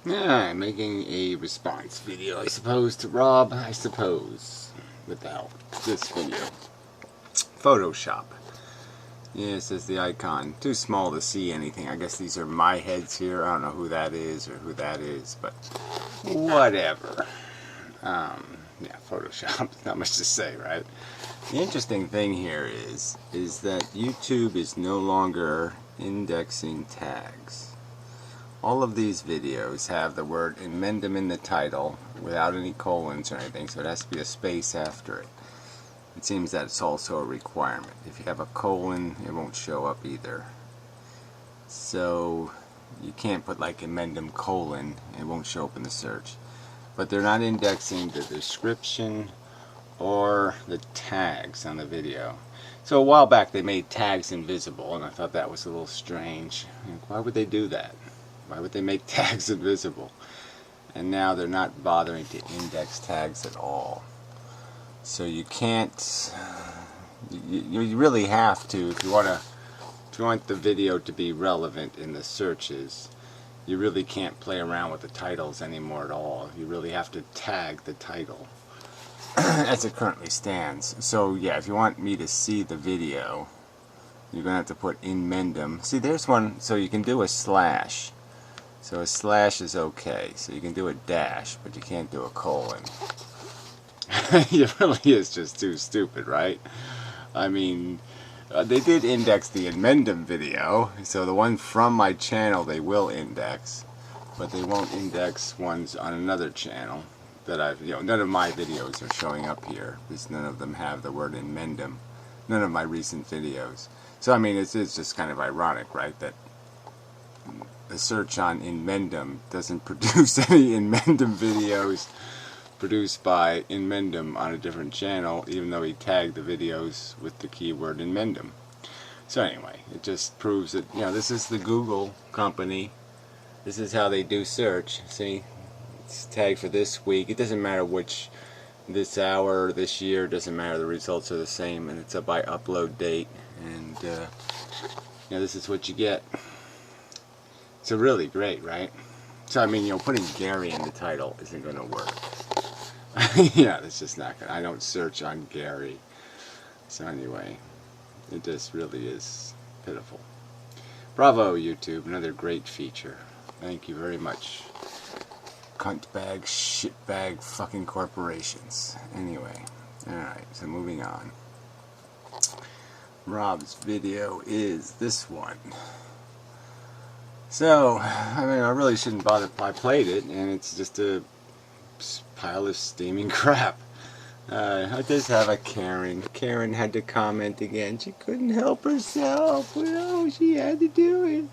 Yeah, making a response video, I suppose, to Rob, I suppose, with the help of this video. Photoshop. Yeah, it says the icon. Too small to see anything. I guess these are my heads here. I don't know who that is or who that is, but whatever. Yeah, Photoshop. Not much to say, right? The interesting thing here is that YouTube is no longer indexing tags. All of these videos have the word amendum in the title without any colons or anything, so it has to be a space after it. It seems that it's also a requirement. If you have a colon, it won't show up either. So you can't put like amendum colon, it won't show up in the search. But they're not indexing the description or the tags on the video. So a while back they made tags invisible, and I thought that was a little strange. Why would they do that? Why would they make tags invisible? And now they're not bothering to index tags at all. So you can't, you really have to, if you want the video to be relevant in the searches, you really can't play around with the titles anymore at all. You really have to tag the title as it currently stands. So yeah, if you want me to see the video, you're going to have to put in mendum. See, there's one, so you can do a slash. So a slash is okay. So you can do a dash, but you can't do a colon. It really is just too stupid, right? I mean, they did index the amendum video, so the one from my channel they will index, but they won't index ones on another channel that I've, none of my videos are showing up here, because none of them have the word amendum. None of my recent videos. So I mean, it's just kind of ironic, right, that a search on amendum doesn't produce any amendum videos produced by amendum on a different channel, even though he tagged the videos with the keyword amendum. So anyway, it just proves that, this is the Google company. This is how they do search. See, it's tagged for this week. It doesn't matter which, this hour, this year, doesn't matter. The results are the same, and it's by upload date. And this is what you get. So really great, right? So I mean, putting Gary in the title isn't going to work. Yeah, that's just not going to. I don't search on Gary. So anyway, it just really is pitiful. Bravo, YouTube. Another great feature. Thank you very much. Cuntbag, shitbag, fucking corporations. Anyway, alright, so moving on. Rob's video is this one. So, I mean, I really shouldn't bother. I played it, and it's just a pile of steaming crap. I just have a Karen. Karen had to comment again. She couldn't help herself. Well, she had to do it.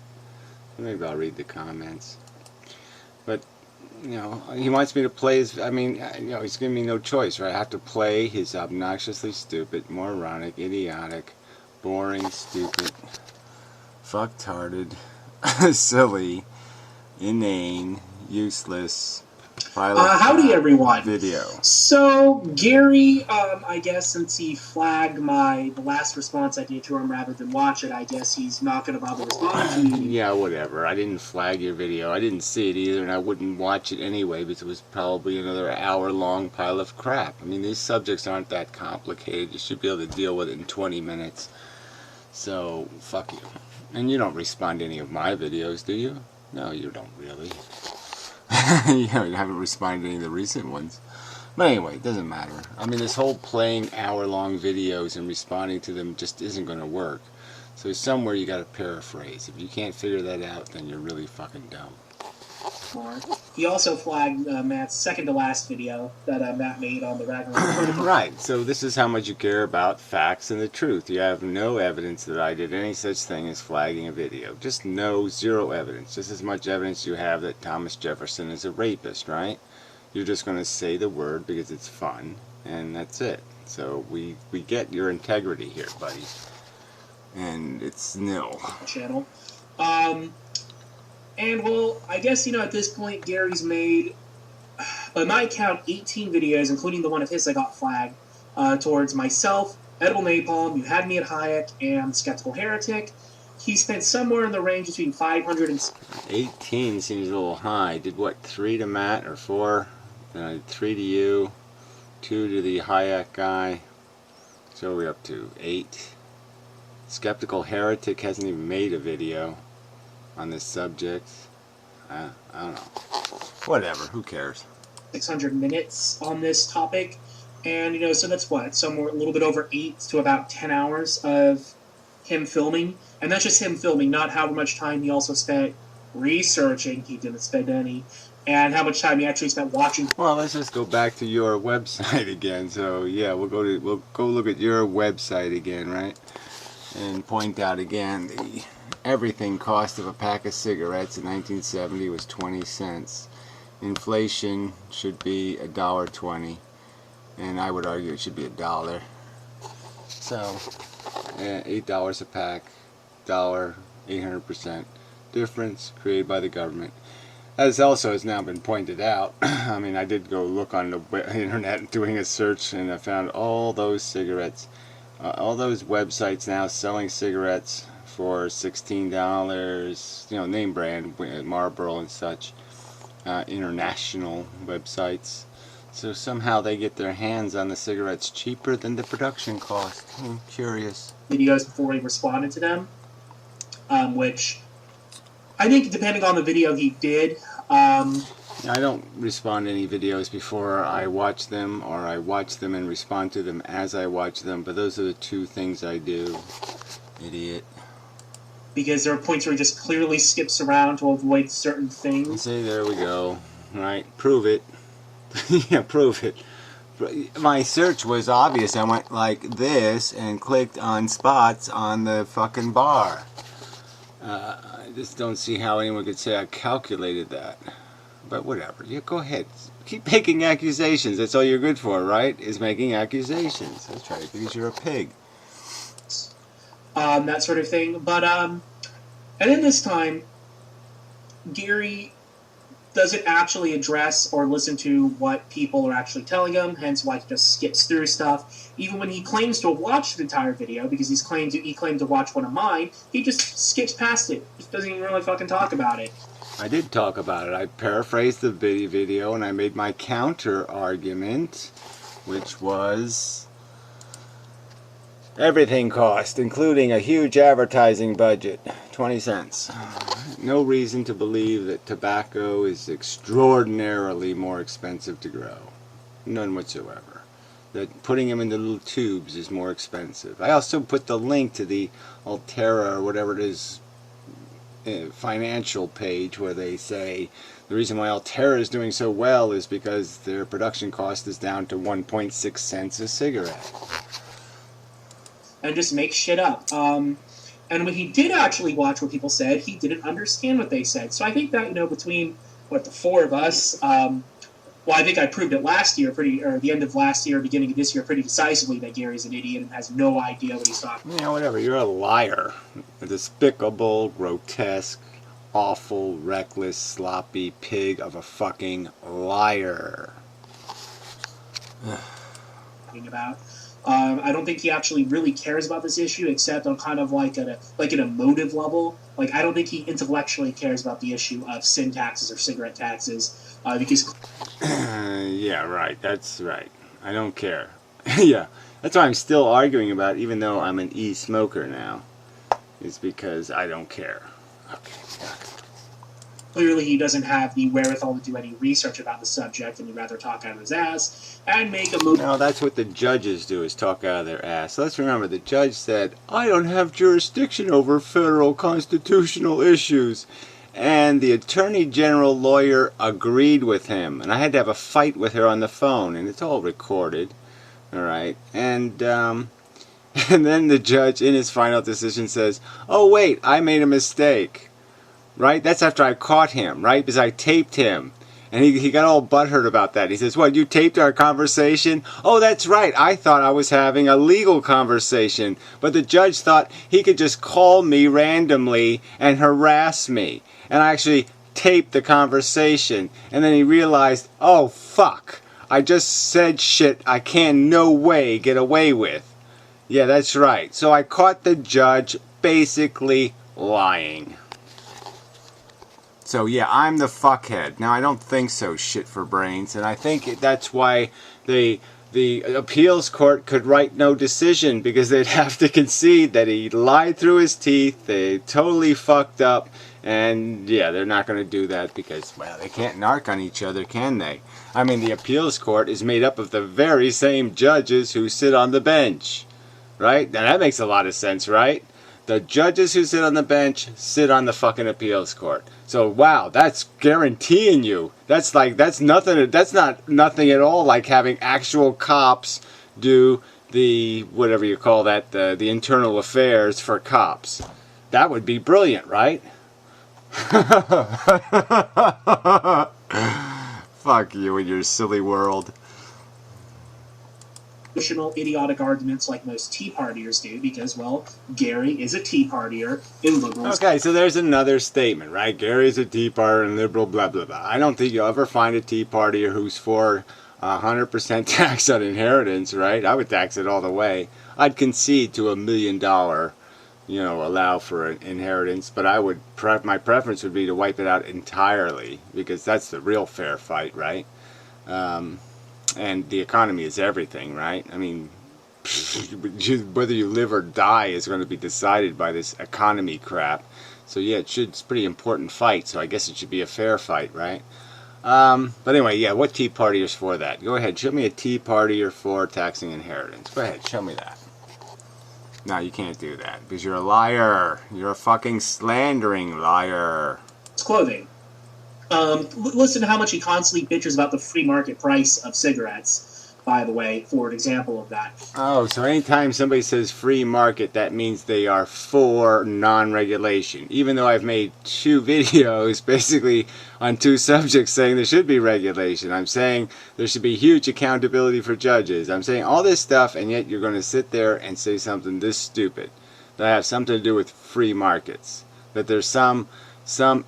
Maybe I'll read the comments. But, he wants me to play his, he's giving me no choice, right? I have to play his obnoxiously stupid, moronic, idiotic, boring, stupid, fucktarded, silly, inane, useless, howdy everyone. Video. So Gary, I guess since he flagged the last response I did to him rather than watch it, I guess he's not going to bother responding to me. Yeah, whatever. I didn't flag your video. I didn't see it either, and I wouldn't watch it anyway because it was probably another hour-long pile of crap. I mean, these subjects aren't that complicated. You should be able to deal with it in 20 minutes. So, fuck you. And you don't respond to any of my videos, do you? No, you don't really. You haven't responded to any of the recent ones. But anyway, it doesn't matter. I mean, this whole playing hour-long videos and responding to them just isn't going to work. So somewhere you got to paraphrase. If you can't figure that out, then you're really fucking dumb. He also flagged Matt's second-to-last video that Matt made on the Ragnarok. Right, so this is how much you care about facts and the truth. You have no evidence that I did any such thing as flagging a video. Just zero evidence. Just as much evidence you have that Thomas Jefferson is a rapist, right? You're just going to say the word because it's fun, and that's it. So we get your integrity here, buddy. And it's nil. Channel. And, well, I guess, at this point, Gary's made, by my count, 18 videos, including the one of his that got flagged, towards myself, Edible Napalm, You Had Me at Hayek, and Skeptical Heretic. he spent somewhere in the range between 500 and 18 seems a little high. Did what, 3 to Matt or 4? 3 to you, 2 to the Hayek guy. So we're up to 8. Skeptical Heretic hasn't even made a video on this subject. I don't know. Whatever, who cares? 600 minutes on this topic. And, you know, so that's what? Somewhere a little bit over 8 to about 10 hours of him filming. And that's just him filming, not how much time he also spent researching. He didn't spend any. And how much time he actually spent watching. Well, let's just go back to your website again. So, yeah, we'll go look at your website again, right? And point out again the everything cost of a pack of cigarettes in 1970 was 20 cents. Inflation should be $1.20, and I would argue it should be $1. So, $8 a pack, dollar, 800% difference created by the government. As also has now been pointed out, I mean, I did go look on the internet doing a search, and I found all those cigarettes, all those websites now selling cigarettes for $16, you know, name brand, Marlboro and such, international websites. So somehow they get their hands on the cigarettes cheaper than the production cost. I'm curious. Videos before he responded to them, which I think depending on the video he did. I don't respond to any videos before I watch them, or I watch them and respond to them as I watch them, but those are the two things I do. Idiot. Because there are points where he just clearly skips around to avoid certain things. See, there we go. Right, prove it. Yeah, prove it. My search was obvious. I went like this and clicked on spots on the fucking bar. I just don't see how anyone could say I calculated that. But whatever. Yeah, go ahead. Keep making accusations. That's all you're good for, right? Is making accusations. That's right, because you're a pig. That sort of thing. But, and then this time, Gary doesn't actually address or listen to what people are actually telling him, hence why he just skips through stuff. Even when he claims to have watched the entire video, because he claimed to watch one of mine, he just skips past it. Just doesn't even really fucking talk about it. I did talk about it. I paraphrased the video and I made my counter argument, which was everything cost, including a huge advertising budget, 20 cents. No reason to believe that tobacco is extraordinarily more expensive to grow. None whatsoever. That putting them into little tubes is more expensive. I also put the link to the Altera or whatever it is financial page where they say the reason why Altera is doing so well is because their production cost is down to 1.6 cents a cigarette. And just make shit up. And when he did actually watch what people said, he didn't understand what they said. So I think that, you know, between, the four of us, well, I think I proved it last year, or the end of last year, beginning of this year, pretty decisively that Gary's an idiot and has no idea what he's talking about. Yeah, whatever. You're a liar. A despicable, grotesque, awful, reckless, sloppy pig of a fucking liar. About. I don't think he actually really cares about this issue, except on kind of like an emotive level. Like, I don't think he intellectually cares about the issue of sin taxes or cigarette taxes, because... Yeah, right. That's right. I don't care. Yeah. That's why I'm still arguing about it, even though I'm an e-smoker now. It's because I don't care. Okay. Clearly he doesn't have the wherewithal to do any research about the subject, and he'd rather talk out of his ass and make a move. No, that's what the judges do, is talk out of their ass. So let's remember, the judge said, I don't have jurisdiction over federal constitutional issues. And the Attorney General lawyer agreed with him. And I had to have a fight with her on the phone, and it's all recorded. All right. And then the judge, in his final decision, says, oh, wait, I made a mistake. Right? That's after I caught him, right? Because I taped him. And he got all butthurt about that. He says, what, you taped our conversation? Oh, that's right. I thought I was having a legal conversation. But the judge thought he could just call me randomly and harass me. And I actually taped the conversation. And then he realized, oh, fuck. I just said shit I can no way get away with. Yeah, that's right. So I caught the judge basically lying. So yeah, I'm the fuckhead. Now I don't think so, shit for brains, and I think that's why the appeals court could write no decision, because they'd have to concede that he lied through his teeth, they totally fucked up, and yeah, they're not going to do that because, well, they can't narc on each other, can they? I mean, the appeals court is made up of the very same judges who sit on the bench, right? Now that makes a lot of sense, right? The judges who sit on the bench sit on the fucking appeals court. So wow, that's guaranteeing you. That's nothing. That's not nothing at all like having actual cops do the whatever you call that, the internal affairs for cops. That would be brilliant, right? Fuck you and your silly world. Idiotic arguments like most Tea Partiers do, because, well, Gary is a Tea Partier in liberals. Okay, so there's another statement, right? Gary's a Tea Partier and liberal, blah, blah, blah. I don't think you'll ever find a Tea Partier who's for 100% tax on inheritance, right? I would tax it all the way. I'd concede to $1 million, allow for an inheritance, but I would, my preference would be to wipe it out entirely, because that's the real fair fight, right? And the economy is everything, right? I mean, whether you live or die is going to be decided by this economy crap. So yeah, it's a pretty important fight, so I guess it should be a fair fight, right? But anyway, yeah, what Tea Party is for that? Go ahead, show me a Tea Party or for taxing inheritance. Go ahead, show me that. No, you can't do that, because you're a liar. You're a fucking slandering liar. It's clothing. Listen to how much he constantly bitches about the free market price of cigarettes, by the way, for an example of that. Oh, so anytime somebody says free market, that means they are for non-regulation. Even though I've made 2 videos basically on 2 subjects saying there should be regulation. I'm saying there should be huge accountability for judges. I'm saying all this stuff, and yet you're going to sit there and say something this stupid that has something to do with free markets. That there's some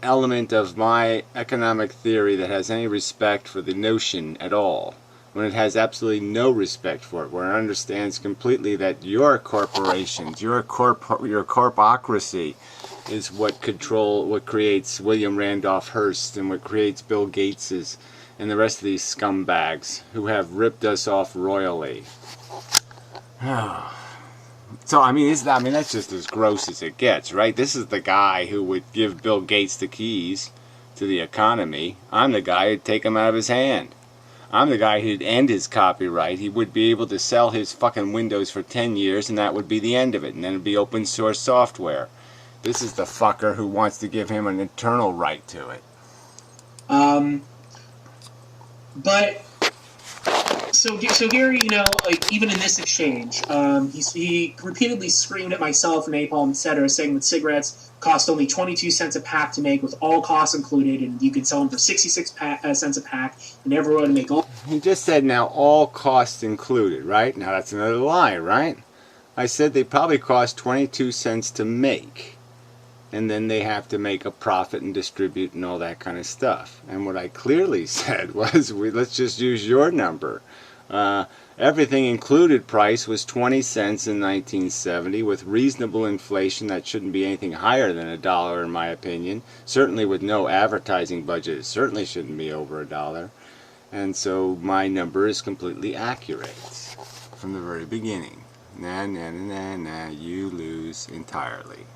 element of my economic theory that has any respect for the notion at all, when it has absolutely no respect for it, where it understands completely that your corporations, your corpocracy is what creates William Randolph Hearst and what creates Bill Gates's and the rest of these scumbags who have ripped us off royally. So, I mean, that's just as gross as it gets, right? This is the guy who would give Bill Gates the keys to the economy. I'm the guy who'd take them out of his hand. I'm the guy who'd end his copyright. He would be able to sell his fucking Windows for 10 years, and that would be the end of it. And then it'd be open source software. This is the fucker who wants to give him an eternal right to it. But... So Gary, like, even in this exchange, he repeatedly screamed at myself, Napalm, etc., saying that cigarettes cost only 22 cents a pack to make, with all costs included, and you can sell them for 66 cents a pack, and everyone to make all... He just said, now, all costs included, right? Now, that's another lie, right? I said they probably cost 22 cents to make, and then they have to make a profit and distribute and all that kind of stuff. And what I clearly said was, let's just use your number. Everything included price was 20 cents in 1970. With reasonable inflation, that shouldn't be anything higher than $1 in my opinion. Certainly with no advertising budget, it certainly shouldn't be over $1. And so my number is completely accurate from the very beginning. Nah, you lose entirely.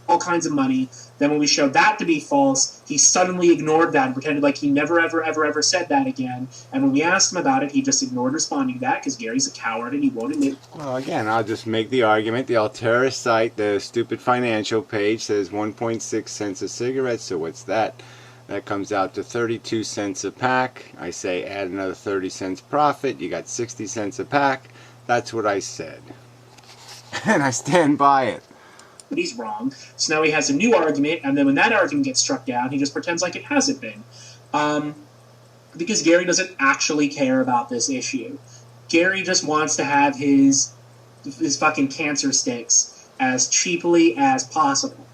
All kinds of money. Then when we showed that to be false, he suddenly ignored that and pretended like he never, ever, ever, ever said that again. And when we asked him about it, he just ignored responding to that because Gary's a coward and he won't admit. Well, again, I'll just make the argument. The Altera site, the stupid financial page, says 1.6 cents a cigarette. So what's that? That comes out to 32 cents a pack. I say add another 30 cents profit. You got 60 cents a pack. That's what I said. And I stand by it. But he's wrong. So now he has a new argument, and then when that argument gets struck down, he just pretends like it hasn't been. Because Gary doesn't actually care about this issue. Gary just wants to have his fucking cancer sticks as cheaply as possible.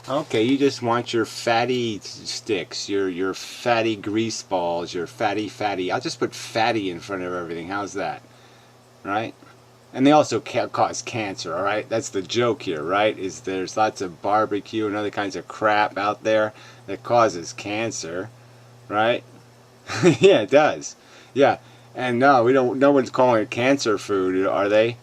Okay, you just want your fatty sticks, your fatty grease balls, your fatty. I'll just put fatty in front of everything. How's that? Right? And they also cause cancer, all right? That's the joke here, right? Is there's lots of barbecue and other kinds of crap out there that causes cancer, right? Yeah, it does. Yeah, and no, we don't. No one's calling it cancer food, are they?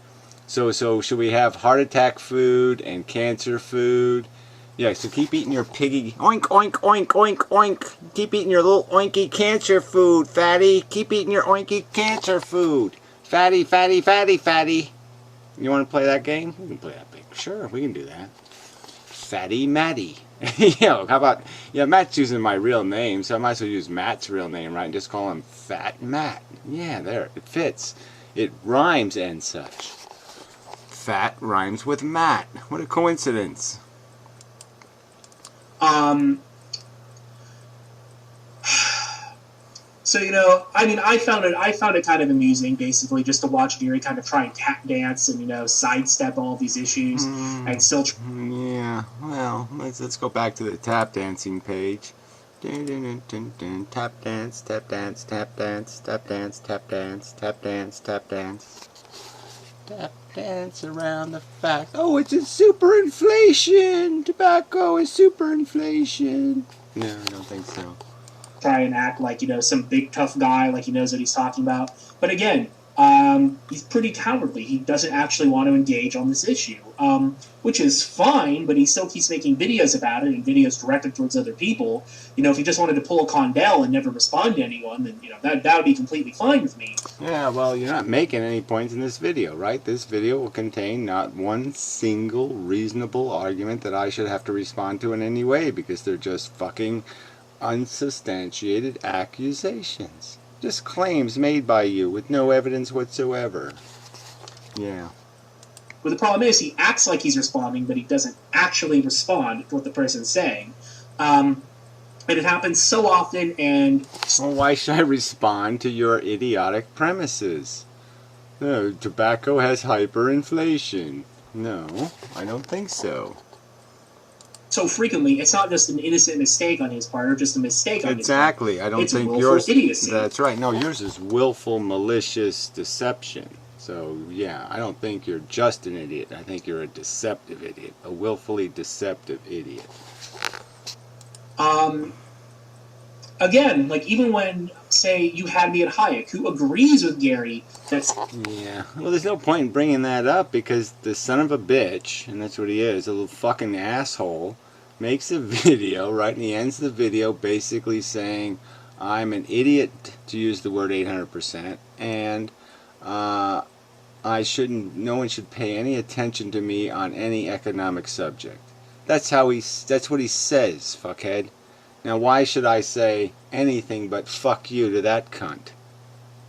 So should we have heart attack food and cancer food? Yeah, so keep eating your piggy. Oink, oink, oink, oink, oink. Keep eating your little oinky cancer food, fatty. Keep eating your oinky cancer food. Fatty, fatty, fatty, fatty. You want to play that game? We can play that game. Sure, we can do that. Fatty Matty. How about, Matt's using my real name, so I might as well use Matt's real name, right? And just call him Fat Matt. Yeah, there, it fits. It rhymes and such. Fat rhymes with Matt. What a coincidence. So, I found it kind of amusing, basically, just to watch Gary kind of try and tap dance and, sidestep all these issues and still... Yeah, well, let's go back to the tap dancing page. Dun, dun, dun, dun, dun. Tap dance, tap dance, tap dance, tap dance, tap dance, tap dance, tap dance. Tap dance around the fact. Oh, it's a superinflation! Tobacco is superinflation. No, I don't think so. Try and act like, some big tough guy, like he knows what he's talking about. But again, he's pretty cowardly. He doesn't actually want to engage on this issue, which is fine, but he still keeps making videos about it and videos directed towards other people. If he just wanted to pull a Condell and never respond to anyone, then, that would be completely fine with me. Yeah, well, you're not making any points in this video, right? This video will contain not one single reasonable argument that I should have to respond to in any way, because they're just fucking unsubstantiated accusations. Just claims made by you with no evidence whatsoever. Yeah. But the problem is, he acts like he's responding, but he doesn't actually respond to what the person's saying. And it happens so often, and... Well, why should I respond to your idiotic premises? No, tobacco has hyperinflation. No, I don't think so. So frequently, it's not just an innocent mistake on his part, or just a mistake on his part. Exactly. I don't think yours... Idiocy. That's right. No, yours is willful, malicious deception. So, yeah, I don't think you're just an idiot. I think you're a deceptive idiot. A willfully deceptive idiot. Again, like, even when, say, you had me at Hayek, who agrees with Gary, that's... Yeah. Well, there's no point in bringing that up, because the son of a bitch, and that's what he is, a little fucking asshole, makes a video, right, and he ends the video basically saying, I'm an idiot, to use the word 800%, and no one should pay any attention to me on any economic subject. That's what he says, fuckhead. Now, why should I say anything but fuck you to that cunt?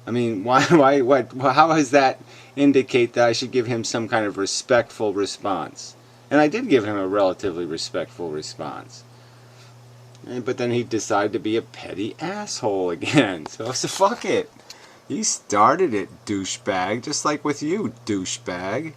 I mean, how does that indicate that I should give him some kind of respectful response? And I did give him a relatively respectful response. But then he decided to be a petty asshole again. So fuck it. He started it, douchebag, just like with you, douchebag.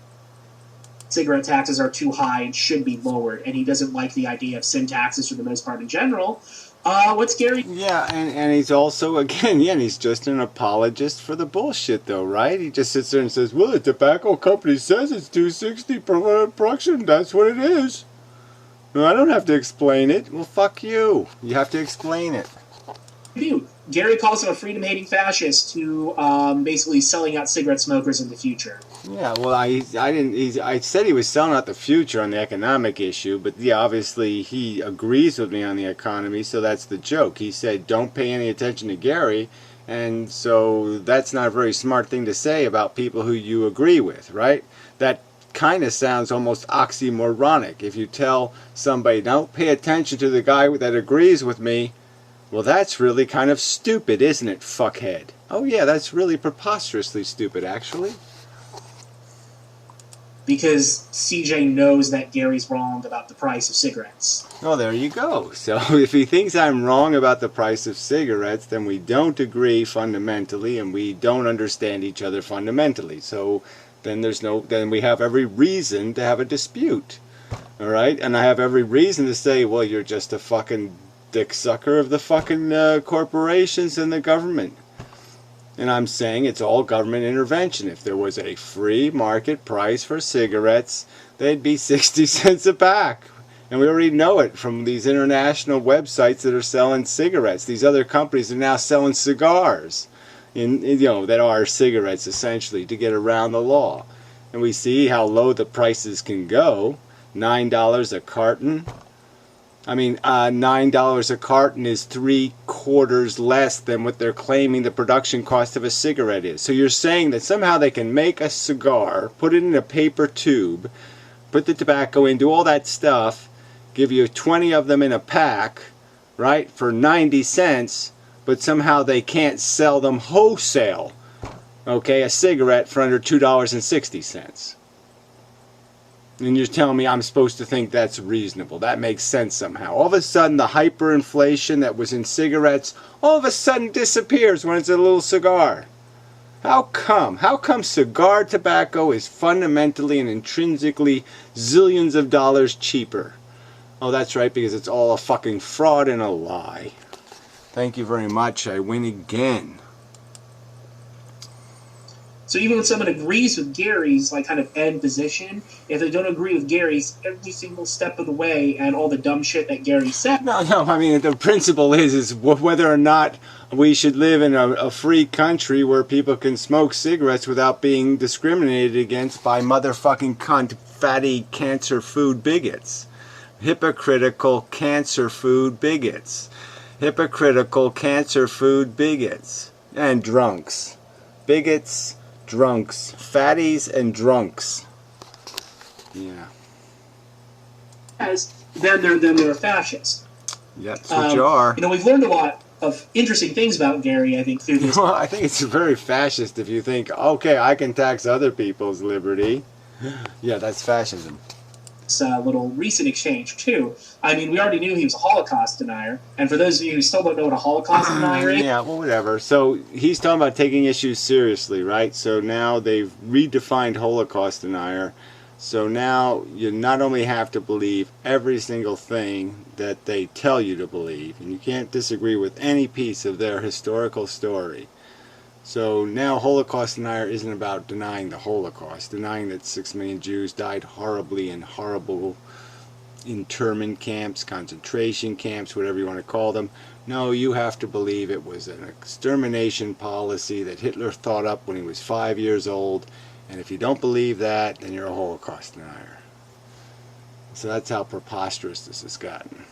Cigarette taxes are too high and should be lowered, and he doesn't like the idea of sin taxes for the most part in general. What's Gary? Yeah, and he's also, again, he's just an apologist for the bullshit, though, right? He just sits there and says, well, the tobacco company says it's $2.60 per production, that's what it is. No, I don't have to explain it. Well, fuck you. You have to explain it. Gary calls him a freedom-hating fascist who basically selling out cigarette smokers in the future. Yeah, well, I said he was selling out the future on the economic issue, but yeah, obviously he agrees with me on the economy, so that's the joke. He said, don't pay any attention to Gary, and so that's not a very smart thing to say about people who you agree with, right? That kind of sounds almost oxymoronic. If you tell somebody, don't pay attention to the guy that agrees with me, well, that's really kind of stupid, isn't it, fuckhead? Oh yeah, that's really preposterously stupid, actually. Because CJ knows that Gary's wrong about the price of cigarettes. Oh, there you go. So if he thinks I'm wrong about the price of cigarettes, then we don't agree fundamentally, and we don't understand each other fundamentally. So then then we have every reason to have a dispute. All right? And I have every reason to say, well, you're just a fucking dick sucker of the fucking corporations and the government. And I'm saying it's all government intervention. If there was a free market price for cigarettes, they'd be 60 cents a pack. And we already know it from these international websites that are selling cigarettes. These other companies are now selling cigars, that are cigarettes essentially, to get around the law. And we see how low the prices can go. $9 a carton. $9 a carton is 3/4 less than what they're claiming the production cost of a cigarette is. So you're saying that somehow they can make a cigar, put it in a paper tube, put the tobacco in, do all that stuff, give you 20 of them in a pack, right, for 90 cents, but somehow they can't sell them wholesale, okay, a cigarette for under $2.60. And you're telling me I'm supposed to think that's reasonable. That makes sense somehow. All of a sudden, the hyperinflation that was in cigarettes all of a sudden disappears when it's a little cigar. How come? How come cigar tobacco is fundamentally and intrinsically zillions of dollars cheaper? Oh, that's right, because it's all a fucking fraud and a lie. Thank you very much. I win again. So even when someone agrees with Gary's kind of end position, if they don't agree with Gary's every single step of the way and all the dumb shit that Gary said. No, the principle is whether or not we should live in a free country where people can smoke cigarettes without being discriminated against by motherfucking cunt, fatty, cancer food bigots. Hypocritical cancer food bigots. Hypocritical cancer food bigots. And drunks. Bigots, drunks. Fatties and drunks. Yeah. Then they're a fascist. Yep, that's what you are. We've learned a lot of interesting things about Gary, I think, through this. Well, I think it's very fascist if you think, okay, I can tax other people's liberty. Yeah, that's fascism. Little recent exchange, too. We already knew he was a Holocaust denier, and for those of you who still don't know what a Holocaust denier is... Yeah, well, whatever. So he's talking about taking issues seriously, right? So now they've redefined Holocaust denier. So now you not only have to believe every single thing that they tell you to believe, and you can't disagree with any piece of their historical story. So now Holocaust denier isn't about denying the Holocaust, denying that 6 million Jews died horribly in horrible internment camps, concentration camps, whatever you want to call them. No, you have to believe it was an extermination policy that Hitler thought up when he was 5 years old. And if you don't believe that, then you're a Holocaust denier. So that's how preposterous this has gotten.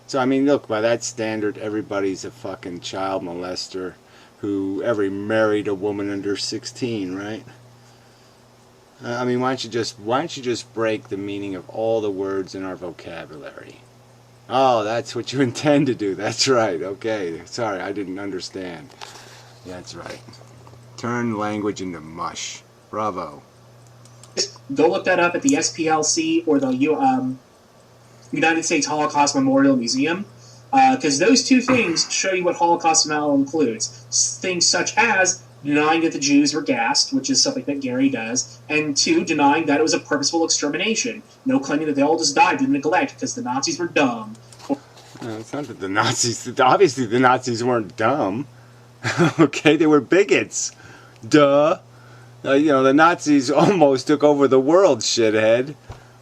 So, look, by that standard, everybody's a fucking child molester who ever married a woman under 16, right? Why don't you just break the meaning of all the words in our vocabulary? Oh, that's what you intend to do. That's right. Okay. Sorry, I didn't understand. That's right. Turn language into mush. Bravo. Go look that up at the SPLC or the United States Holocaust Memorial Museum, because those two things show you what Holocaust denial includes. Things such as denying that the Jews were gassed, which is something that Gary does, and 2, denying that it was a purposeful extermination. No claiming that they all just died due to neglect because the Nazis were dumb. No, it's not that the Nazis... Obviously the Nazis weren't dumb. Okay, they were bigots. Duh. The Nazis almost took over the world, shithead.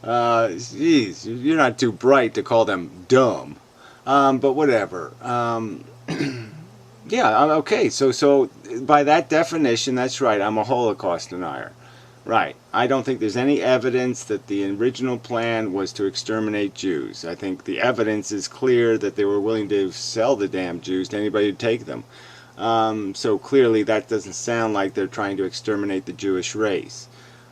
Jeez, you're not too bright to call them dumb. But whatever. Yeah, okay, so by that definition, that's right, I'm a Holocaust denier. Right. I don't think there's any evidence that the original plan was to exterminate Jews. I think the evidence is clear that they were willing to sell the damn Jews to anybody who'd take them. So clearly that doesn't sound like they're trying to exterminate the Jewish race.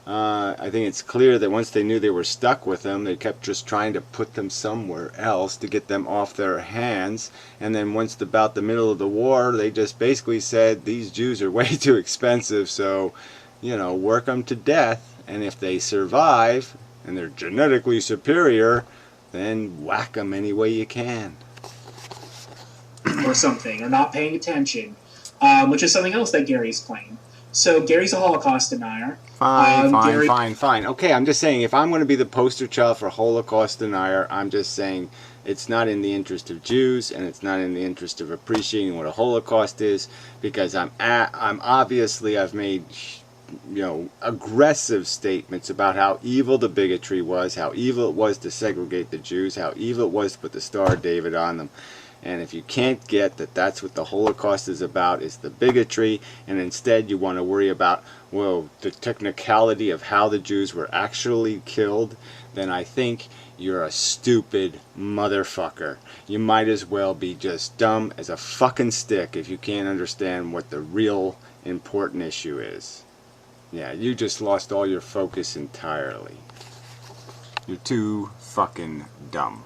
I think it's clear that once they knew they were stuck with them, they kept just trying to put them somewhere else to get them off their hands. And then once about the middle of the war, they just basically said, these Jews are way too expensive, so, work them to death. And if they survive, and they're genetically superior, then whack them any way you can. Or something, or not paying attention, which is something else that Gary's claimed. So Gary's a Holocaust denier. Fine. Okay, I'm just saying, if I'm going to be the poster child for Holocaust denier, I'm just saying, it's not in the interest of Jews, and it's not in the interest of appreciating what a Holocaust is, because I've made, aggressive statements about how evil the bigotry was, how evil it was to segregate the Jews, how evil it was to put the Star of David on them. And if you can't get that that's what the Holocaust is about, is the bigotry, and instead you want to worry about, well, the technicality of how the Jews were actually killed, then I think you're a stupid motherfucker. You might as well be just dumb as a fucking stick if you can't understand what the real important issue is. Yeah, you just lost all your focus entirely. You're too fucking dumb.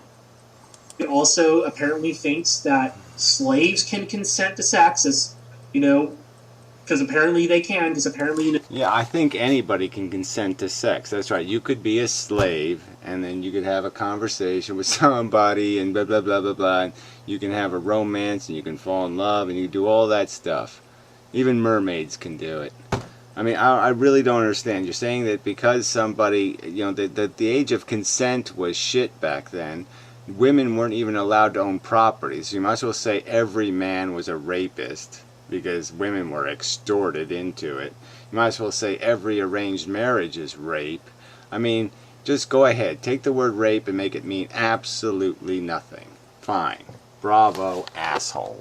It also apparently thinks that slaves can consent to sex, as because apparently they can. Because apparently, yeah, I think anybody can consent to sex. That's right. You could be a slave, and then you could have a conversation with somebody, and blah blah blah blah blah. And you can have a romance, and you can fall in love, and you do all that stuff. Even mermaids can do it. I mean, I really don't understand. You're saying that because somebody, the age of consent was shit back then. Women weren't even allowed to own property, so you might as well say every man was a rapist because women were extorted into it. You might as well say every arranged marriage is rape. I mean, just go ahead, take the word rape and make it mean absolutely nothing. Fine. Bravo, asshole.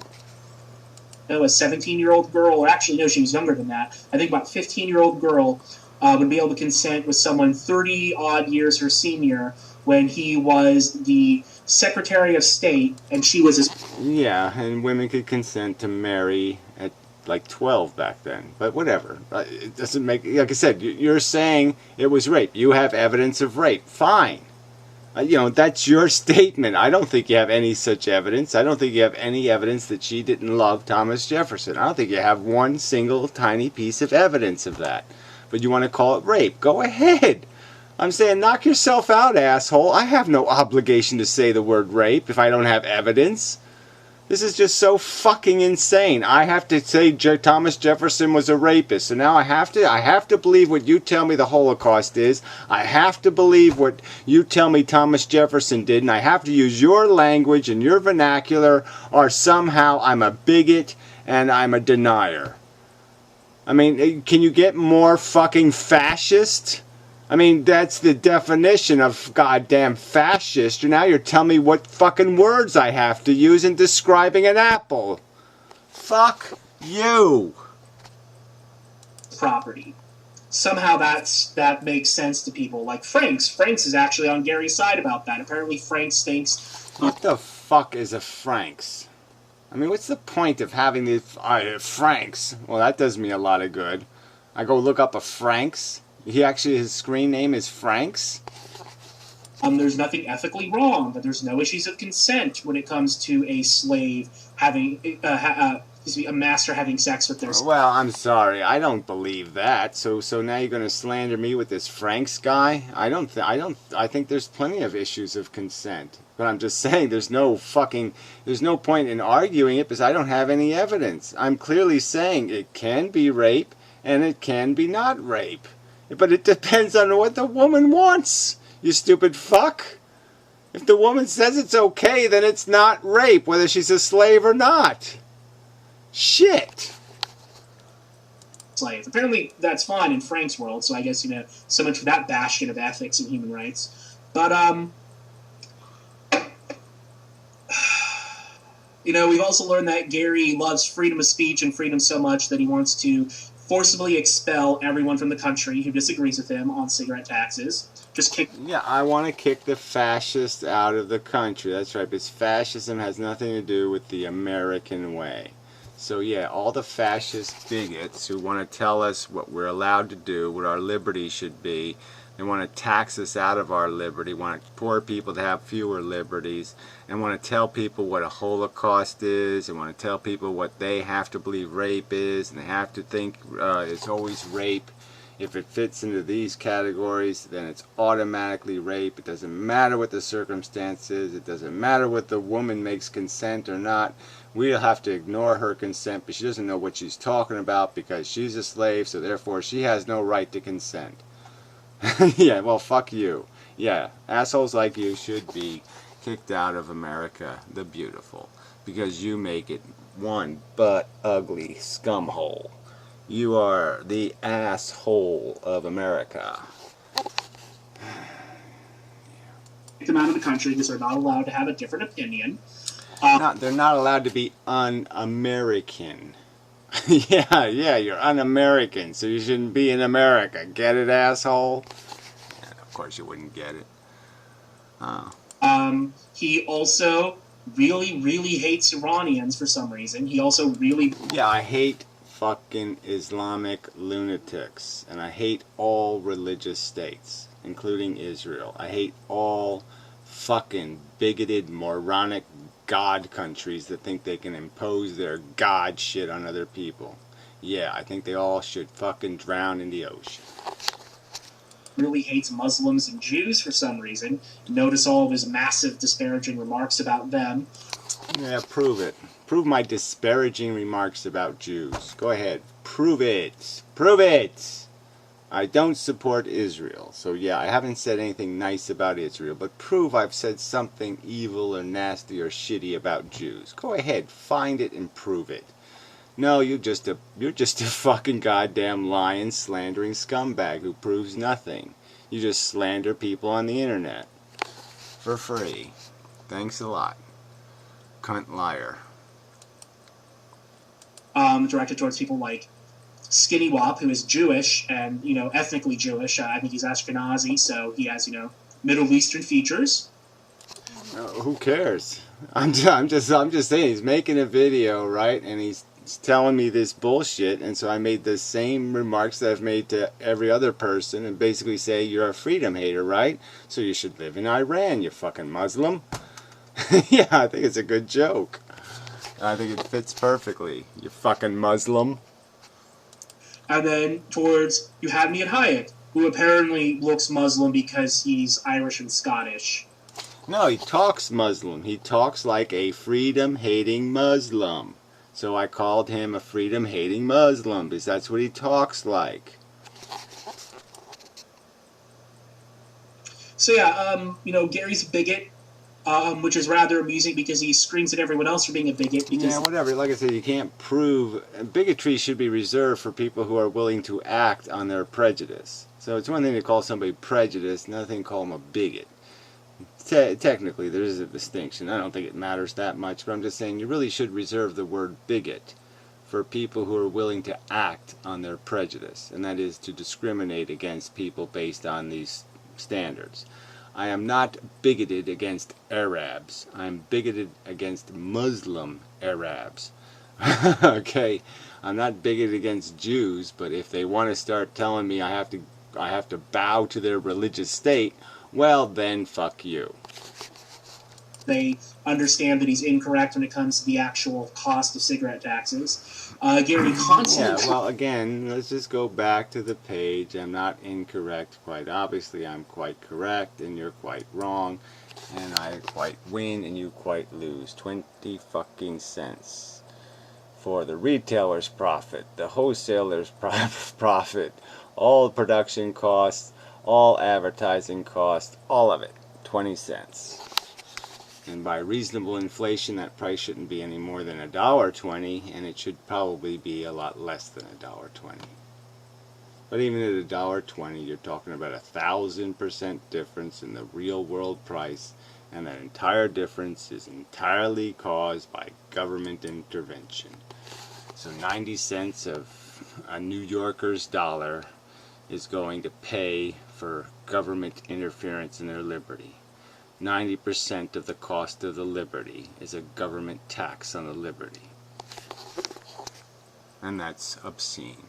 a 17-year-old girl, or actually no, she was younger than that. I think about a 15-year-old girl would be able to consent with someone 30 odd years her senior when he was the Secretary of State, and she was his... Yeah, and women could consent to marry at like 12 back then. But whatever. It doesn't make... Like I said, you're saying it was rape. You have evidence of rape. Fine. That's your statement. I don't think you have any such evidence. I don't think you have any evidence that she didn't love Thomas Jefferson. I don't think you have one single tiny piece of evidence of that. But you want to call it rape. Go ahead. I'm saying knock yourself out, asshole. I have no obligation to say the word rape if I don't have evidence. This is just so fucking insane. I have to say Thomas Jefferson was a rapist. So now I have to believe what you tell me the Holocaust is. I have to believe what you tell me Thomas Jefferson did. And I have to use your language and your vernacular, or somehow I'm a bigot and I'm a denier. I mean, can you get more fucking fascist? I mean, that's the definition of goddamn fascist. Now you're telling me what fucking words I have to use in describing an apple. Fuck you. Property. Somehow that makes sense to people. Like Franks. Franks is actually on Gary's side about that. Apparently Franks thinks... What the fuck is a Franks? I mean, what's the point of having these Franks? Well, that does me a lot of good. I go look up a Franks. His screen name is Franks? There's nothing ethically wrong, but there's no issues of consent when it comes to a slave having, a master having sex with their... Well, I'm sorry, I don't believe that. So now you're going to slander me with this Franks guy? I think there's plenty of issues of consent. But I'm just saying there's no point in arguing it because I don't have any evidence. I'm clearly saying it can be rape and it can be not rape. But it depends on what the woman wants, you stupid fuck. If the woman says it's okay, then it's not rape, whether she's a slave or not. Shit. Slave. Apparently that's fine in Frank's world, so I guess, so much for that bastion of ethics and human rights. But, we've also learned that Gary loves freedom of speech and freedom so much that he wants to forcibly expel everyone from the country who disagrees with him on cigarette taxes. Yeah, I want to kick the fascists out of the country. That's right, because fascism has nothing to do with the American way. So yeah, all the fascist bigots who want to tell us what we're allowed to do, what our liberty should be, they want to tax us out of our liberty, want poor people to have fewer liberties, and want to tell people what a Holocaust is, and want to tell people what they have to believe rape is, and they have to think it's always rape. If it fits into these categories, then it's automatically rape. It doesn't matter what the circumstances, it doesn't matter what the woman makes consent or not. We'll have to ignore her consent, but she doesn't know what she's talking about because she's a slave, so therefore she has no right to consent. Yeah, well, fuck you. Yeah, assholes like you should be kicked out of America the Beautiful because you make it one butt ugly scumhole. You are the asshole of America. Kick them out of the country because they're not allowed to have a different opinion. They're not allowed to be un-American. yeah, you're un-American, so you shouldn't be in America. Get it, asshole? And of course you wouldn't get it. He also really, really hates Iranians for some reason. He also really... Yeah, I hate fucking Islamic lunatics, and I hate all religious states, including Israel. I hate all fucking bigoted, moronic god countries that think they can impose their god shit on other people. Yeah, I think they all should fucking drown in the ocean. Really hates Muslims and Jews for some reason. Notice all of his massive disparaging remarks about them. Yeah, prove it. Prove my disparaging remarks about Jews. Go ahead. Prove it. Prove it! I don't support Israel. So yeah, I haven't said anything nice about Israel. But prove I've said something evil or nasty or shitty about Jews. Go ahead. Find it and prove it. No, you're just a fucking goddamn lying, slandering scumbag who proves nothing. You just slander people on the internet. For free. Thanks a lot. Cunt liar. Directed towards people like Skinny Wop, who is Jewish and, ethnically Jewish. I think he's Ashkenazi, so he has, Middle Eastern features. Who cares? I'm just saying, he's making a video, right? And he's telling me this bullshit, and so I made the same remarks that I've made to every other person, and basically say you're a freedom hater, right? So you should live in Iran, you fucking Muslim. Yeah, I think it's a good joke. I think it fits perfectly, you fucking Muslim. And then towards you had me at Hayek, who apparently looks Muslim because he's Irish and Scottish. No, he talks Muslim. He talks like a freedom-hating Muslim. So I called him a freedom-hating Muslim because that's what he talks like. So yeah, Gary's a bigot, which is rather amusing because he screams at everyone else for being a bigot. Because yeah, whatever. Like I said, you can't prove... Bigotry should be reserved for people who are willing to act on their prejudice. So it's one thing to call somebody prejudiced, another thing to call them a bigot. Technically, there is a distinction. I don't think it matters that much, but I'm just saying you really should reserve the word bigot for people who are willing to act on their prejudice, and that is to discriminate against people based on these standards. I am not bigoted against Arabs. I'm bigoted against Muslim Arabs. Okay? I'm not bigoted against Jews, but if they want to start telling me I have to bow to their religious state, well, then fuck you. They understand that he's incorrect when it comes to the actual cost of cigarette taxes. Gary constantly... Yeah, well, again, let's just go back to the page. I'm not incorrect. Quite obviously, I'm quite correct, and you're quite wrong. And I quite win, and you quite lose. 20 fucking cents. For the retailer's profit, the wholesaler's profit, all production costs, all advertising costs, all of it, 20 cents. And by reasonable inflation, that price shouldn't be any more than $1.20, and it should probably be a lot less than $1.20. But even at $1.20, you're talking about 1,000% difference in the real world price, and that entire difference is entirely caused by government intervention. So 90 cents of a New Yorker's dollar is going to pay for government interference in their liberty. 90% of the cost of the liberty is a government tax on the liberty. And that's obscene.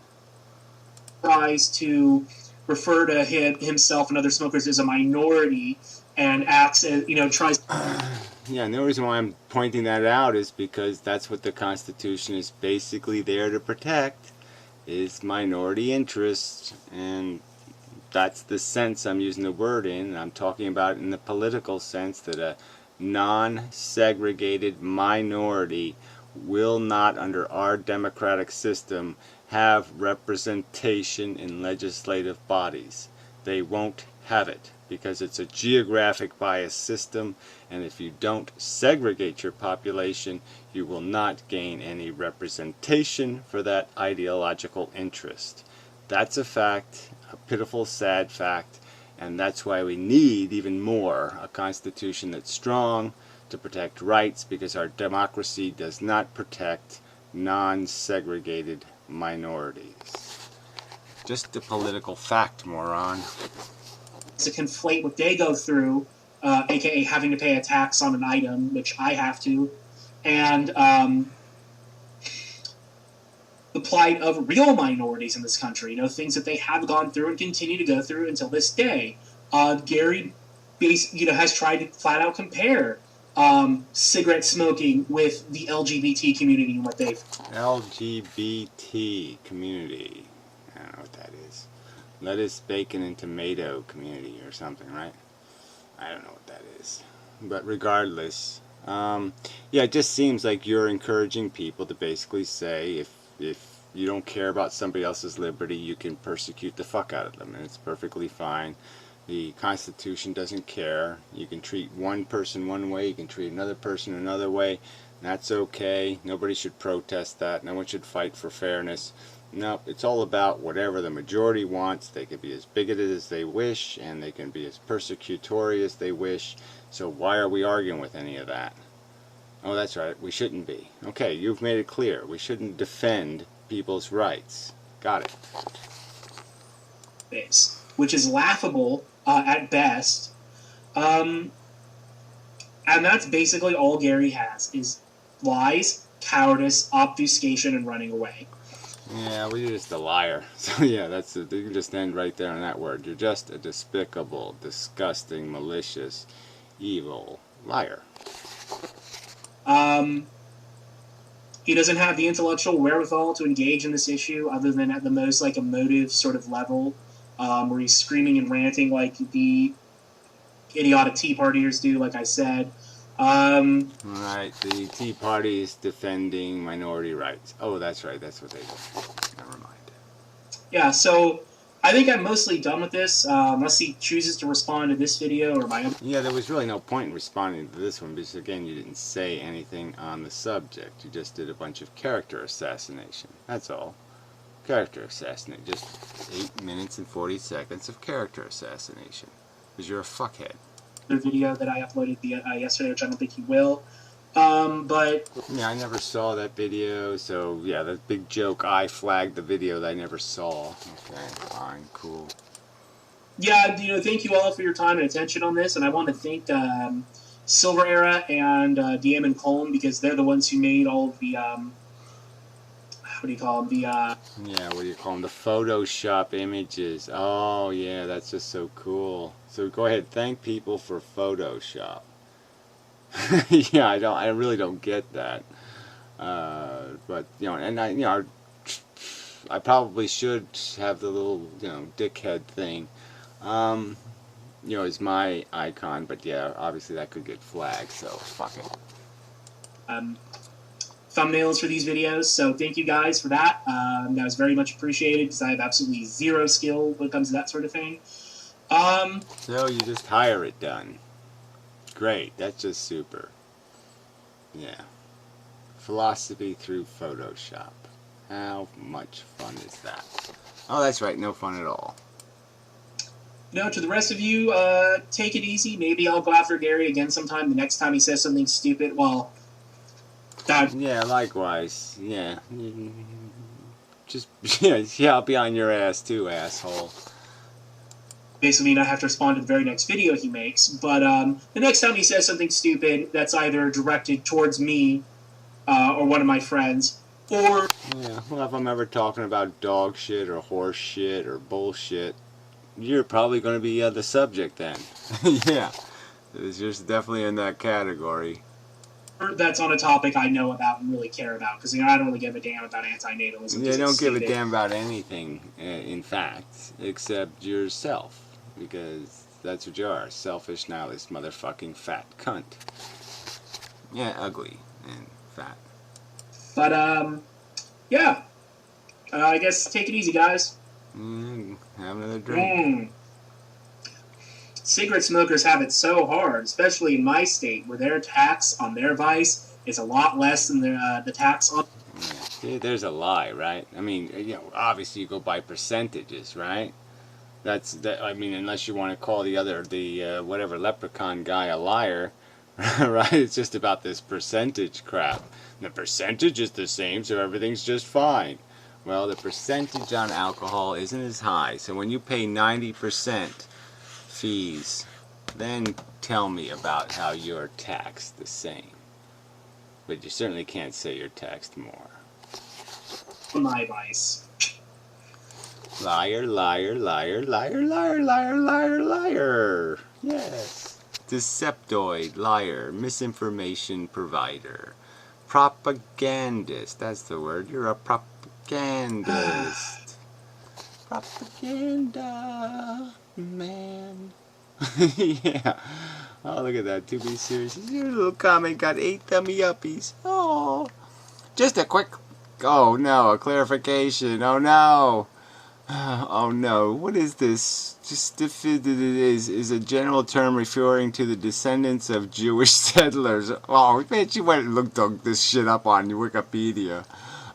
Tries to refer to himself and other smokers as a minority and acts as, tries... Yeah, and the only reason why I'm pointing that out is because that's what the Constitution is basically there to protect, is minority interests, and that's the sense I'm using the word in. I'm talking about in the political sense that a non-segregated minority will not, under our democratic system, have representation in legislative bodies. They won't have it, because it's a geographic bias system, and if you don't segregate your population, you will not gain any representation for that ideological interest. That's a fact, a pitiful, sad fact, and that's why we need even more a constitution that's strong to protect rights, because our democracy does not protect non-segregated minorities. Just a political fact, moron. To conflate what they go through, aka having to pay a tax on an item, which I have to, and the plight of real minorities in this country, things that they have gone through and continue to go through until this day. Gary has tried to flat out compare cigarette smoking with the LGBT community and what they've... LGBT community. I don't know what that is. Lettuce, bacon, and tomato community or something, right? I don't know what that is. But regardless, yeah, it just seems like you're encouraging people to basically say if you don't care about somebody else's liberty, you can persecute the fuck out of them, and it's perfectly fine. The Constitution doesn't care. You can treat one person one way, you can treat another person another way. That's okay. Nobody should protest that. No one should fight for fairness. No, it's all about whatever the majority wants. They can be as bigoted as they wish, and they can be as persecutory as they wish. So why are we arguing with any of that? Oh, that's right. We shouldn't be. Okay, you've made it clear. We shouldn't defend people's rights. Got it. Which is laughable at best. And that's basically all Gary has, is lies, cowardice, obfuscation, and running away. Yeah, well, you're just a liar. So yeah, that's it. You can just end right there on that word. You're just a despicable, disgusting, malicious, evil liar. He doesn't have the intellectual wherewithal to engage in this issue, other than at the most like emotive sort of level, where he's screaming and ranting like the idiotic Tea Partiers do, like I said. Right, the Tea Party is defending minority rights. Oh, that's right, that's what they do. Never mind. Yeah, so I think I'm mostly done with this, unless he chooses to respond to this video or my own. Yeah, there was really no point in responding to this one, because again, you didn't say anything on the subject. You just did a bunch of character assassination. That's all. Character assassination. Just 8 minutes and 40 seconds of character assassination. Because you're a fuckhead. Video that I uploaded yesterday, which I don't think he will. But yeah, I never saw that video, so yeah, that big joke, I flagged the video that I never saw. Okay, fine, cool. Yeah, thank you all for your time and attention on this, and I want to thank Silver Era and DM and Colm, because they're the ones who made all of the what do you call them? Yeah, what do you call them? The Photoshop images. Oh yeah, that's just so cool. So go ahead, thank people for Photoshop. Yeah, I really don't get that. But and I probably should have the little dickhead thing. Is my icon, but yeah, obviously that could get flagged, so fuck it. Thumbnails for these videos, so thank you guys for that. That was very much appreciated, because I have absolutely zero skill when it comes to that sort of thing. So you just hire it done. Great, that's just super. Yeah. Philosophy through Photoshop. How much fun is that? Oh, that's right, no fun at all. To the rest of you, take it easy. Maybe I'll go after Gary again sometime the next time he says something stupid. Well, yeah, likewise. Yeah. Just, yeah, I'll be on your ass too, asshole. Basically mean I have to respond to the very next video he makes, but the next time he says something stupid that's either directed towards me or one of my friends, or... Yeah, well, if I'm ever talking about dog shit or horse shit or bullshit, you're probably going to be the subject then. Yeah, it's just definitely in that category. That's on a topic I know about and really care about, because I don't really give a damn about antinatalism. You don't give a damn about anything, in fact, except yourself, because that's what you are, selfish, nihilist, motherfucking fat cunt. Yeah, ugly and fat. But yeah, I guess take it easy, guys. Have another drink. cigarette smokers have it so hard, especially in my state, where their tax on their vice is a lot less than the tax on. See, there's a lie, right? I mean, you know, obviously you go by percentages, right? That's that. I mean, unless you want to call the whatever leprechaun guy a liar, right? It's just about this percentage crap. The percentage is the same, so everything's just fine. Well, the percentage on alcohol isn't as high, so when you pay 90% fees, then tell me about how you're taxed the same. But you certainly can't say you're taxed more. My vice. Liar, liar, liar, liar, liar, liar, liar, liar. Yes. Deceptoid, liar, misinformation provider. Propagandist, that's the word. You're a propagandist. Propaganda, man. Yeah. Oh, look at that. To be serious. Your little comment got 8 thummy uppies. Oh. Just a quick... Oh, no. A clarification. Oh, no. Oh, no. What is this? Just is a general term referring to the descendants of Jewish settlers. Oh, man, you went and looked this shit up on Wikipedia.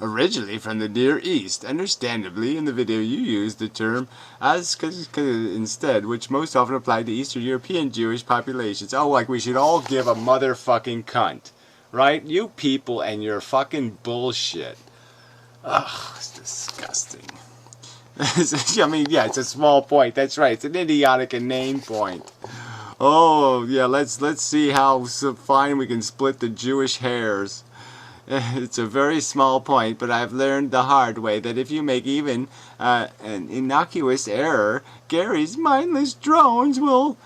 Originally from the Near East, understandably, in the video you used the term as instead, which most often applied to Eastern European Jewish populations. Oh, like we should all give a motherfucking cunt. Right? You people and your fucking bullshit. Ugh, it's disgusting. I mean, yeah, it's a small point. That's right. It's an idiotic inane point. Oh, yeah, let's see how fine we can split the Jewish hairs. It's a very small point, but I've learned the hard way that if you make even an innocuous error, Gary's mindless drones will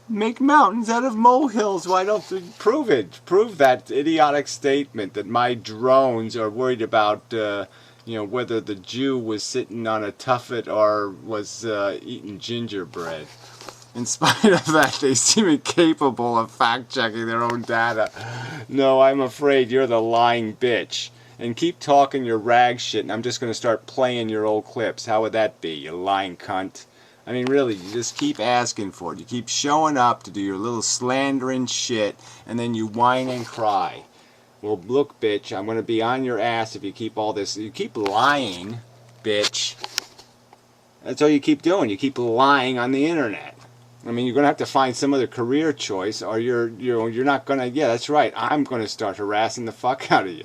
make mountains out of molehills. Why don't you prove it? Prove that idiotic statement that my drones are worried about, you know, whether the Jew was sitting on a tuffet or was eating gingerbread. In spite of that, they seem incapable of fact-checking their own data. No, I'm afraid you're the lying bitch. And keep talking your rag shit, and I'm just going to start playing your old clips. How would that be, you lying cunt? I mean, really, you just keep asking for it. You keep showing up to do your little slandering shit, and then you whine and cry. Well, look, bitch, I'm going to be on your ass if you keep all this. You keep lying, bitch. That's all you keep doing. You keep lying on the internet. I mean, you're going to have to find some other career choice, or you're not going to... Yeah, that's right. I'm going to start harassing the fuck out of you.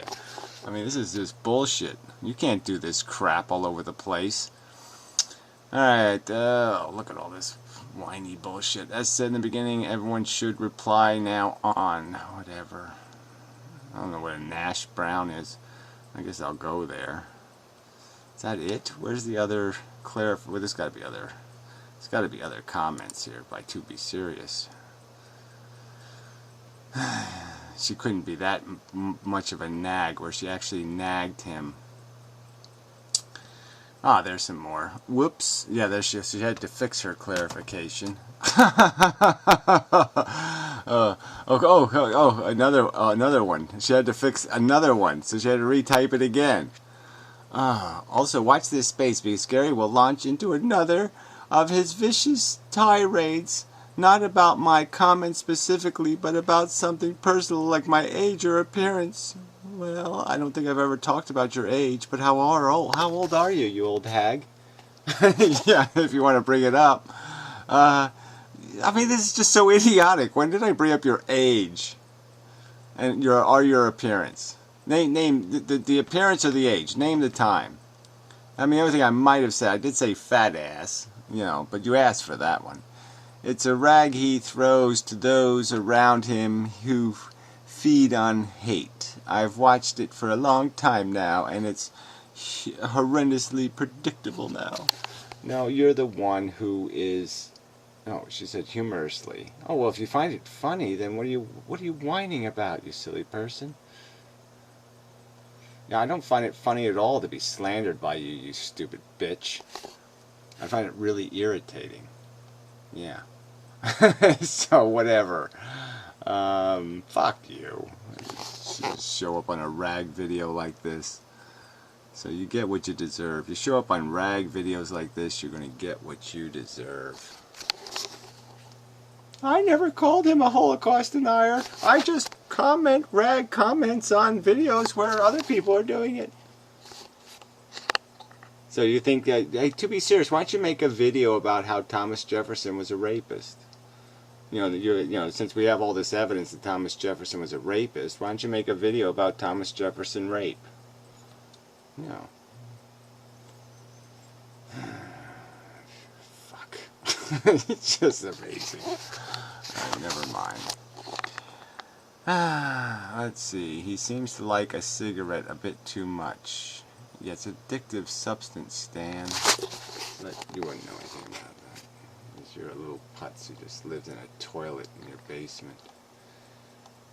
I mean, this is just bullshit. You can't do this crap all over the place. Alright, look at all this whiny bullshit. As said in the beginning, everyone should reply now on. Whatever. I don't know what a Nash Brown is. I guess I'll go there. Is that it? Where's the other well, there's got to be other... There's got to be other comments here, by to be serious. She couldn't be that much of a nag where she actually nagged him. Ah, there's some more. Whoops. Yeah, there she had to fix her clarification. Another one. She had to fix another one, so she had to retype it again. Also, watch this space, because Gary will launch into another of his vicious tirades, not about my comments specifically, but about something personal like my age or appearance. Well, I don't think I've ever talked about your age, but how old are you, you old hag? Yeah, if you want to bring it up. I mean, this is just so idiotic. When did I bring up your age? And your appearance? Name the appearance or the age. Name the time. I mean, everything I might have said, I did say fat ass. You know, but you asked for that one. It's a rag he throws to those around him who feed on hate. I've watched it for a long time now, and it's horrendously predictable now. No, you're the one who is... Oh, she said humorously. Oh, well, if you find it funny, then what are you whining about, you silly person? Now, I don't find it funny at all to be slandered by you, you stupid bitch. I find it really irritating. Yeah. So, whatever. Fuck you. Just show up on a rag video like this. So you get what you deserve. You show up on rag videos like this, you're going to get what you deserve. I never called him a Holocaust denier. I just rag comments on videos where other people are doing it. So you think that, hey, to be serious, why don't you make a video about how Thomas Jefferson was a rapist? Since we have all this evidence that Thomas Jefferson was a rapist, why don't you make a video about Thomas Jefferson rape? You know. Fuck. It's just amazing. Never mind. Let's see. He seems to like a cigarette a bit too much. Yeah, it's addictive substance, Stan. But you wouldn't know anything about that. You're a little putz who just lives in a toilet in your basement.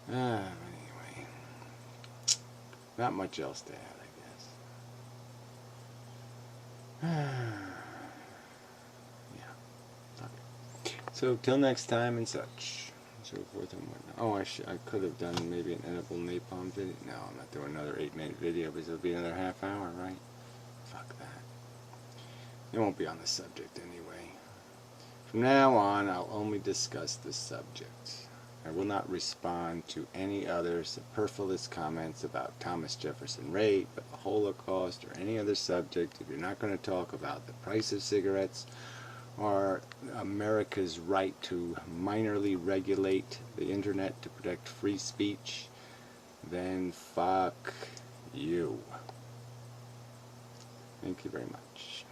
Anyway. Not much else to add, I guess. Yeah. Okay. So, till next time and such. So forth and whatnot. Oh, I could have done maybe an edible napalm video. No, I'm not doing another 8-minute video because it'll be another half hour, right? Fuck that. It won't be on the subject anyway. From now on, I'll only discuss the subject. I will not respond to any other superfluous comments about Thomas Jefferson rape, the Holocaust, or any other subject if you're not going to talk about the price of cigarettes or America's right to minorly regulate the internet to protect free speech. Then fuck you. Thank you very much.